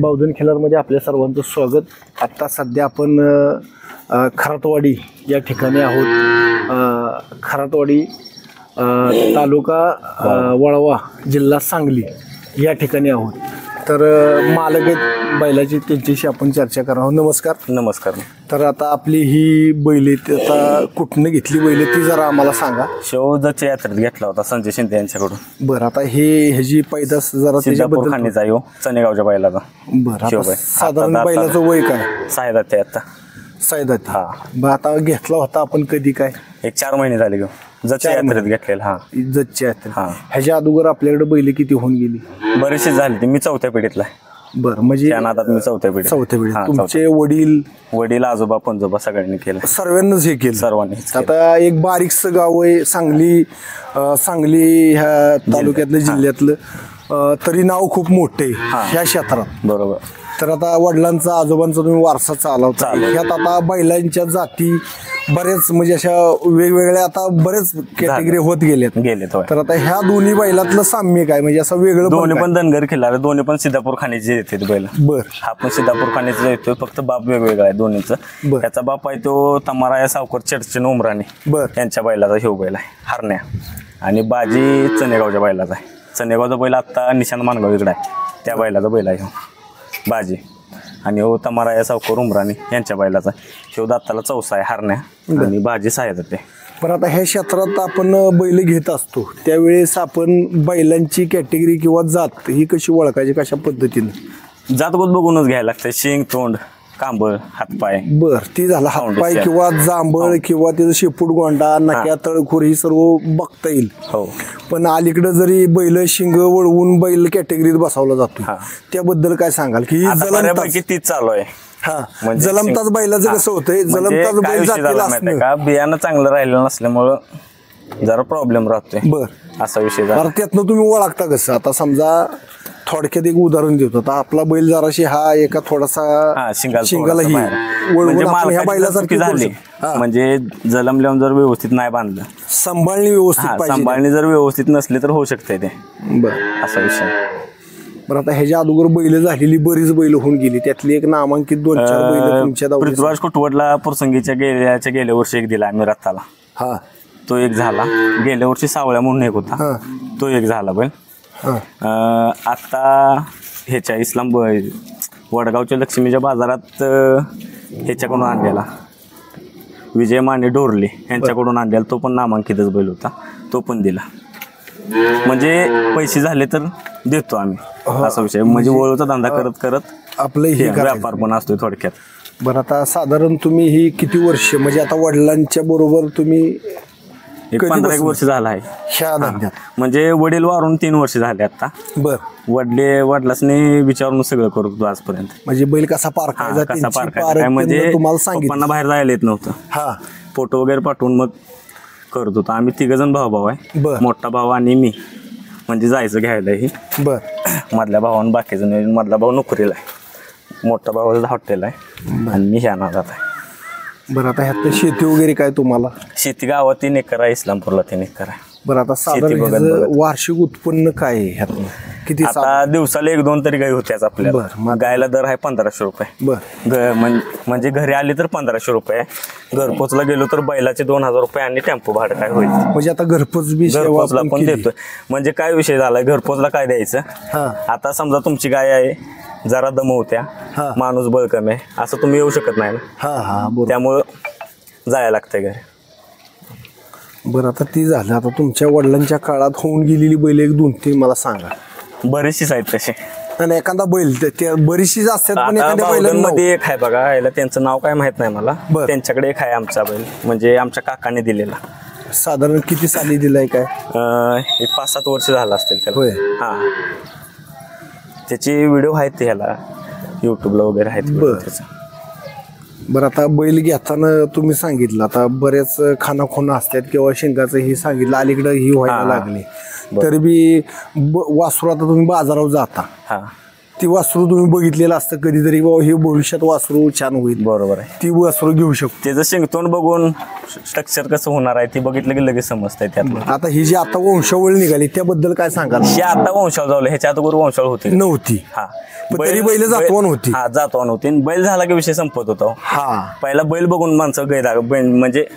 बावधन खिलारमध्ये आपल्या सर्वांचं स्वागत. आत्ता सध्या आपण खरातवाडी या ठिकाणी आहोत. खरातवाडी तालुका वळवा जिल्हा सांगली या ठिकाणी आहोत. तर मालक आहेत बैलाची, त्यांच्याशी आपण चर्चा करणार आहोत. नमस्कार. नमस्कार. तर आता आपली ही बैल आता कुठनं घेतली बैल ती जरा आम्हाला सांगा. शेवजच्या यात्रेत घेतला होता संजय शिंदे यांच्याकडून. बरं, आता ह्याची पैदास जरा त्याच्याबद्दल खाणीचा येऊ चनेगावच्या बैलाचा. बरं, साधारण बैलाचं वय काय? 6 दात आहे आता. 6 दात. हा. बरं, आता घेतला होता आपण कधी काय? एक 4 महिने झाले घेऊ. जतच्या यात्रेत घेतलेला. हा, जतच्या यात्रेत. हा. ह्याच्या अगोदर आपल्याकडे बैल किती होऊन गेली? बरेचसे झाले. मी 4थ्या पिढीतला आहे. बरं, म्हणजे त्या नादात मी 4थ्या पिढी. 4थ्या पिढी. तुमचे वडील आजोबा पंजोबा सगळ्यांनी केलं, सर्वांनाच हे केलं. सर्वांनी. आता एक बारीकसं गाव आहे सांगली ह्या तालुक्यातलं, जिल्ह्यातलं, तरी नाव खूप मोठे ह्या क्षेत्रात. बरोबर. तर आता वडिलांचा आजोबांचा तुम्ही वारसा चालवता. ह्यात आता बैलांच्या जाती बरेच म्हणजे अशा वेगवेगळ्या आता बरेच कॅटेगरी होत गेलेत. तर आता ह्या दोन्ही बैलातलं साम्य काय, म्हणजे असं वेगळं? दोन्ही पण धनगर खिल्लार, दोन्ही पण सिद्धापूर खाण्याचे येते बैल. बर. हा पण सिद्धापूर खाण्याचा येतोय, फक्त बाप वेगवेगळा आहे दोन्हीचं. त्याचा बाप आहे तो तमाराया सावकर चर्चन उमराणी. बर. यांच्या बैलाचा ह्यो बैल आहे हरण्या. आणि बाजी चनेगावच्या बैलाचा आहे. चनेगावचा बैल आता निशांत मानगाव इकडे आहे, त्या बैलाचा बैल आहे बाजी. आणि हो तमाराया सावकर उमराणी यांच्या बैलाचा. शिव दाताला चौसा आहे हरण्या आणि बाजी 6 जाते. पण आता ह्या क्षेत्रात आपण बैल घेत असतो त्यावेळेस आपण बैलांची कॅटेगरी किंवा जात ही कशी ओळखायची, कशा पद्धतीने? जातगोत बघूनच घ्यायला लागतं. शेंग, तोंड, कांबळ, हातपाय. बर, ती झाला हातपाय किंवा जांभळ किंवा त्याचं शेपूट, गोंडा, नाक्या, तळखोर ही सर्व बघता येईल. हो. पण अलीकडे जरी बैल शिंग वळवून बैल कॅटेगरीत बसवला जातो, त्याबद्दल काय सांगाल? की बऱ्यापैकी तीच चालू आहे. हा, जलमताच बैलाचं कसं होतंय? जलमताच बैल जातीला का बियाणं चांगलं राहिलं नसल्यामुळं जरा प्रॉब्लेम राहतोय. बर, असा विषय. त्यातनं तुम्ही ओळखता कसं? आता समजा थोडक्यात एक उदाहरण देतो. आता आपला बैल जराशी हा एका थोडासा शिंगाला ह्या बैलासारखी झाली म्हणजे जलमल्यावर जर व्यवस्थित नाही बांधलं, सांभाळणी व्यवस्थित, सांभाळणी जर व्यवस्थित नसली तर होऊ शकते ते. बरं, असा विषय. बरं, आता ह्याच्या अगोदर बैल झालेली बरीच बैल होऊन गेली, त्यातली एक नामांकित 2-4 बैल तुमच्या पृथ्वीराज कुटवडला पुरसंगीच्या गेल्या वर्षी एक दिला आम्ही रथाला. हा, तो एक झाला. गेल्या वर्षी सावळ्या म्हणून एक होता, तो एक झाला बैल. आता ह्याच्या इस्लाम वडगावच्या लक्ष्मीच्या बाजारात ह्याच्याकडून आणलेला विजय माने ढोरले यांच्याकडून आणलेला, तो पण नामांकितच बैल होता, तो पण दिला. म्हणजे पैसे झाले तर देतो आम्ही, असा विषय. म्हणजे वळूचा धंदा करत करत आपलं हे व्यापार पण असतो थोडक्यात. बरं, आता साधारण तुम्ही ही किती वर्ष, म्हणजे आता वडिलांच्या बरोबर तुम्ही? 15 वर्ष झाला आहे ह्या धंद्यात. म्हणजे वडील वारून 3 वर्ष झाले आता. बर. वडिलांनी विचारून सगळं करतो आजपर्यंत. म्हणजे बैल कसा पारखायचा म्हणजे तुम्हाला सांगितलं? बाहेर जायला येत नव्हतं. हा, फोटो वगैरे पाठवून मग करत होतो. आम्ही 3 जण भाऊ आहे. मोठा भाऊ आणि मी, म्हणजे जायचं घ्यायला ही. बर. मधल्या भावानं बाकीचं, मधला भाऊ नोकरीला आहे, मोठा भाऊ हॉटेल आहे आणि मी ह्या नादात आहे. बरं, आता ह्यात शेती वगैरे काय तुम्हाला? शेती गावात 3 एकर आहे, इस्लामपूरला 3 एकर आहे. बरं, आता साधारण वार्षिक उत्पन्न काय आहे ह्यात? किती? आता दिवसाला 1-2 तरी गाय होत्याच आपल्याला. गायला दर आहे 1500 रुपये. बर. म्हणजे घरी आली तर 1500 रुपये, घरपोचला गेलो तर बैलाचे 2000 रुपये आणि टेम्पो भाडं काय होईल. म्हणजे आता घरपोचला पण देतोय. म्हणजे काय विषय झालाय, घरपोचला काय द्यायचं? आता समजा तुमची गाय आहे, जरा दमवत्या, माणूस बळकम आहे, असं तुम्ही येऊ शकत नाही ना. त्यामुळं जायला लागतंय घरी. बरं, आता ती झालं. आता तुमच्या वडिलांच्या काळात होऊन गेलेली बैल 1-2-3 मला सांगा. बरेचशीच आहेत तसे. आणि एखादा बैल बरीचशीच असतात, पण एखाद्या बैलांमध्ये एक आहे बघा, याला त्यांचं नाव काय माहित नाही मला. त्यांच्याकडे एक आहे आमचा बैल, म्हणजे आमच्या काकाने दिलेला. साधारण किती साली दिलाय काय? एक 5-7 वर्ष झालं असतील त्याला. हा, त्याचे व्हिडिओ आहेत ह्याला युट्यूबला वगैरे आहेत. बरं, आता बैल घेताना तुम्ही सांगितलं, आता बऱ्याच खानाखोना असतात किंवा शेंगाचं हे सांगितलं, अलीकडं ही व्हायला लागली. तर बी वासरू आता तुम्ही बाजारावर जाता, ती वासरू तुम्ही बघितलेलं असतं कधीतरी, बाबा हे भविष्यात वासरू छान होईल, बरोबर आहे. ती वासरू घेऊ शकतो. त्याचं शिंगतोंड बघून स्ट्रक्चर कसं होणार आहे ते बघितलं की लगेच समजतंय त्यातलं. आता ही जी आता वंशावळ निघाली त्याबद्दल काय सांगाल? हे आता वंशावळ झालं, ह्याच्या अगोदर वंशावळ होती नव्हती? हा, पण तरी बैल जातवान होती. हा, जातवान होती. बैल झाला की विषय संपत होता. हा, पहिला बैल बघून माणसं म्हणजे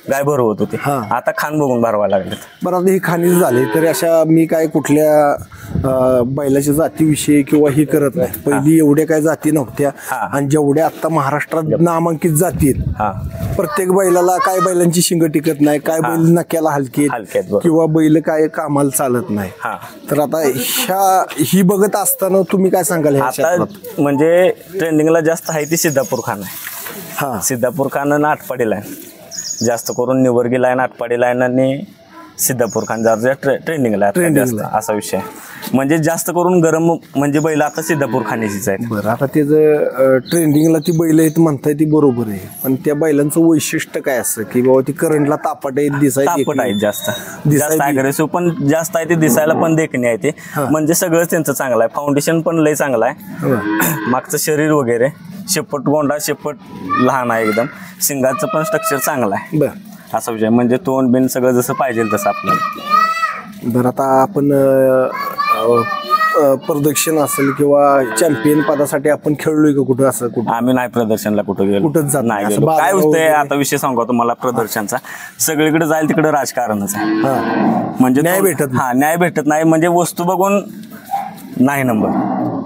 गाय भरवत होते. हा. आता खान बघून भरवा लागले. बरं, आता ही खाणी झाली तरी अशा मी काय कुठल्या बैलाच्या जातीविषयी किंवा ही करत नाही. पहिली एवढ्या काय जाती नव्हत्या, आणि जेवढ्या आता महाराष्ट्रात नामांकित जाती आहेत, प्रत्येक बैलाला काय बैलांची शिंग टिकत नाही, काय बैल नक्याला हलके किंवा बैल काय कामाला चालत नाही. तर आता ही बघत असताना तुम्ही काय सांगाल? आता म्हणजे ट्रेंडिंगला जास्त आहे ती सिद्धापूर खान आहे. हा, सिद्धापूर खान आटपाडीला आहे जास्त करून, निवर्गी लाईन, आटपाडी लाईन आणि सिद्धापूर खान जरा ट्रेंडिंगला असा विषय. म्हणजे जास्त करून गरम म्हणजे बैल आता सिद्धापूर खाण्याचीच आहे. बरं, आता त्याचं ट्रेंडिंगला ती बैल आहेत म्हणताय ती बरोबर आहे, पण त्या बैलांचं वैशिष्ट्य काय असं की बाबा ती करंटला तापट आहे, तापट आहे, जास्त अग्रेसिव्ह पण जास्त आहे, ते दिसायला पण देखणी आहे. ते म्हणजे सगळंच त्यांचं चांगलं आहे. फाउंडेशन पण लय चांगलं आहे. मागचं शरीर वगैरे शेपट गोंडा, शेपट लहान आहे एकदम. शिंगाचं पण स्ट्रक्चर चांगलं आहे. बरं, असा विषय म्हणजे तोंड बिन सगळं जसं पाहिजे तसं आपल्याला. बरं, आता आपण प्रदर्शन असेल किंवा चॅम्पियन पदासाठी आपण खेळलोय का कुठं? असं कुठं आम्ही नाही प्रदर्शनला कुठं गेलो, कुठंच जात नाही. काय होतंय आता विषय सांगतो तुम्हाला प्रदर्शनचा, सगळीकडे जाईल तिकडे राजकारणच आहे. म्हणजे न्याय भेटत, न्याय भेटत नाही. म्हणजे वस्तू बघून नाही नंबर,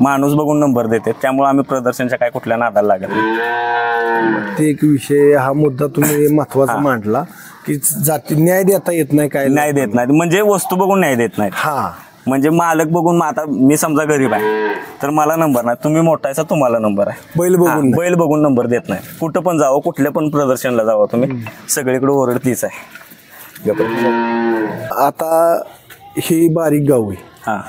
माणूस बघून नंबर देते. त्यामुळे आम्ही प्रदर्शनच्या काय कुठल्या नादाला लागत नाही. ते एक विषय, हा मुद्दा तुम्ही महत्वाचा मांडला की जाती न्याय देता येत नाही, काय न्याय देत नाही म्हणजे वस्तू बघून न्याय देत नाही. हा, म्हणजे मालक बघून, आता मी समजा गरीब आहे तर मला नंबर नाही, तुम्ही मोठा आहे तुम्हाला नंबर आहे. बैल बघून नंबर देत नाही. कुठं पण जावं, कुठल्या पण प्रदर्शनला जावं तुम्ही, सगळीकडे ओरड तीच आहे. आता ही बारीक गाव आहे. हा,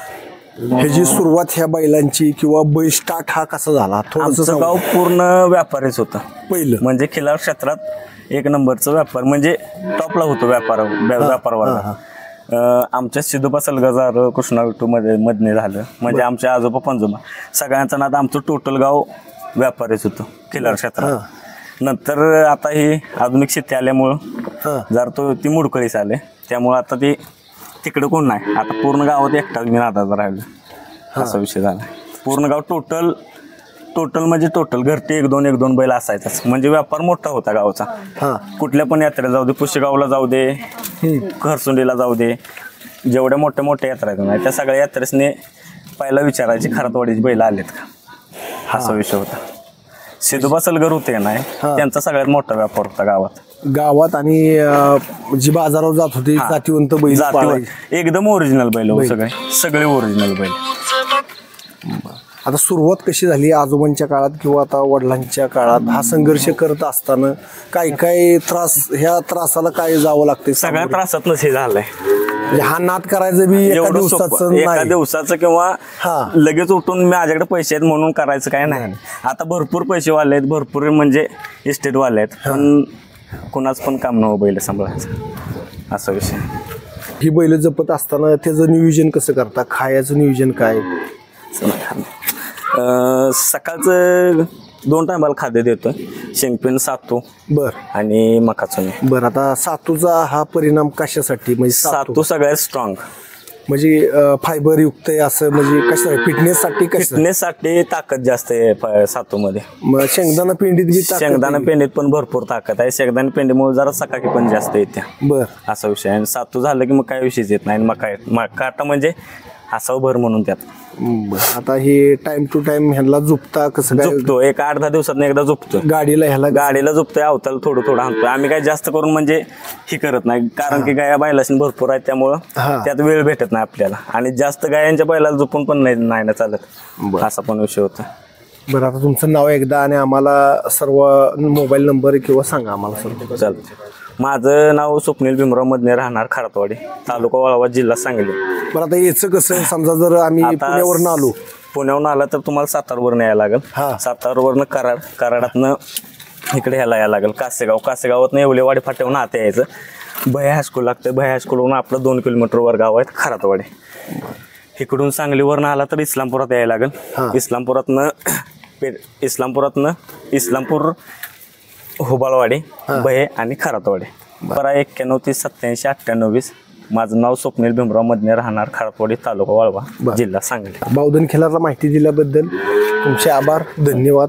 ह्याची सुरुवात ह्या बैलांची किंवा बैल स्टार्ट हा कसा झाला? थोडंसं गाव पूर्ण व्यापारीच होतं पहिलं, म्हणजे खिलार क्षेत्रात एक नंबरचं व्यापार, म्हणजे टॉपला होतो व्यापार वर्ग. आमच्या सिद्धोबा सलगजार कृष्णा विठू मधने झालं, म्हणजे आमच्या आजोबा पंजोबा सगळ्यांचा नाद, आमचं टोटल गाव व्यापारीच होतं खिलार क्षेत्रात. नंतर आता ही आधुनिक शेती आल्यामुळं जर ती मुडकळीस आले, त्यामुळं आता ती तिकडे कोण नाही. आता पूर्ण गावात एकटाच मी नादाचा राहिलो, असा विषय झाला. पूर्ण गाव टोटल म्हणजे टोटल घरटी एक दोन बैल असायचाच. म्हणजे व्यापार मोठा होता गावचा. कुठल्या पण यात्रेला जाऊ दे, पुशेगावला जाऊ दे, खरसुंडीला जाऊ दे, जेवढ्या मोठ्या यात्रा आहेत त्या सगळ्या यात्रेसने पहिला विचारायची खरातवाडीची बैल आलेत का, असा विषय होता. सिद्धोबा सलगर होते नाही, त्यांचा सगळ्यात मोठा व्यापार होता गावात. आणि जी बाजारावर जात होती जातीवंत बैल, एकदम ओरिजिनल बैल, सगळे ओरिजिनल बैल. आता सुरुवात कशी झाली आजोबांच्या काळात किंवा आता वडिलांच्या काळात? हा संघर्ष करत असताना काय त्रास, ह्या त्रासाला काय जावं लागते? सगळ्या त्रासातच हे झालंय. हा नाद करायचं बी एका दिवसाचं किंवा लगेच उठून माझ्याकडे पैसे आहेत म्हणून करायचं काय नाही. आता भरपूर पैसे वाले आहेत, भरपूर म्हणजे इस्टेट वाले आहेत, पण कोणाच पण काम नव्हतं बैल सांभाळायचं, असा विषय. ही बैल जपत असताना त्याचं नियोजन कसं करता? खायचं नियोजन काय? सकाळचं 2 टायमाला खाद्य देतोय, शेंगपेन, सातू आणि मकाचून. बरं, आता सातूचा हा परिणाम कशासाठी? म्हणजे सातू सगळ्यात स्ट्रॉंग, म्हणजे फायबर युक्त आहे असं, म्हणजे कसं फिटनेससाठी ताकद जास्त आहे सातूमध्ये. शेंगदाणा पेंडीत पण भरपूर ताकद आहे. शेंगदाणा पेंडीमुळे जरा सकाळी पण जास्त येते. बरं, असा विषय. आणि सातू झालं की मग काय विषयच येत नाही. मका आता म्हणजे असावं भर म्हणून त्यात. आता हे टाइम टू टाइम ह्याला झोपता कसं झोपतो? एक 8-10 दिवसात एकदा झोपतो. गाडीला झोपतोय, अवताला थोडं आणतोय. आम्ही काय जास्त करून म्हणजे हे करत नाही, कारण की गाया बैलाशी भरपूर आहेत, त्यामुळं त्यात वेळ भेटत नाही आपल्याला. आणि जास्त गायांच्या बैलाला झोपून पण नाही ना चालत, असा पण विषय होता. बरं, आता तुमचं नाव एकदा आणि आम्हाला सर्व मोबाईल नंबर किंवा सांगा आम्हाला सर्व. चालतं. माझं नाव स्वप्नील भीमराव मधने, राहणार खरातवाडी, तालुका वाळवा, जिल्हा सांगली. बरं, आता याचं कसं, समजा जर आम्ही पुण्यावरून आला तर तुम्हाला सातारवरनं यायला लागेल. सातारवरनं कराडातनं इकडे यायला लागेल कासेगावातनं येवलेवाडी फाट्यावरून आत यायचं. भया हायस्कूल लागतं, भया हायस्कूलवरून आपलं 2 किलोमीटरवर गाव आहे खरातवाडी. इकडून सांगलीवरनं आला तर इस्लामपुरात यायला लागेल. इस्लामपुरातनं इस्लामपूर, हुबाळवाडी, बहे आणि खरातवाडी. 9130879820. माझं नाव स्वप्नील भीमराव मदने, राहणार खरातवाडी, तालुका वाळवा, जिल्हा सांगली. बावधन खेळाला माहिती दिल्याबद्दल तुमचे आभार, धन्यवाद.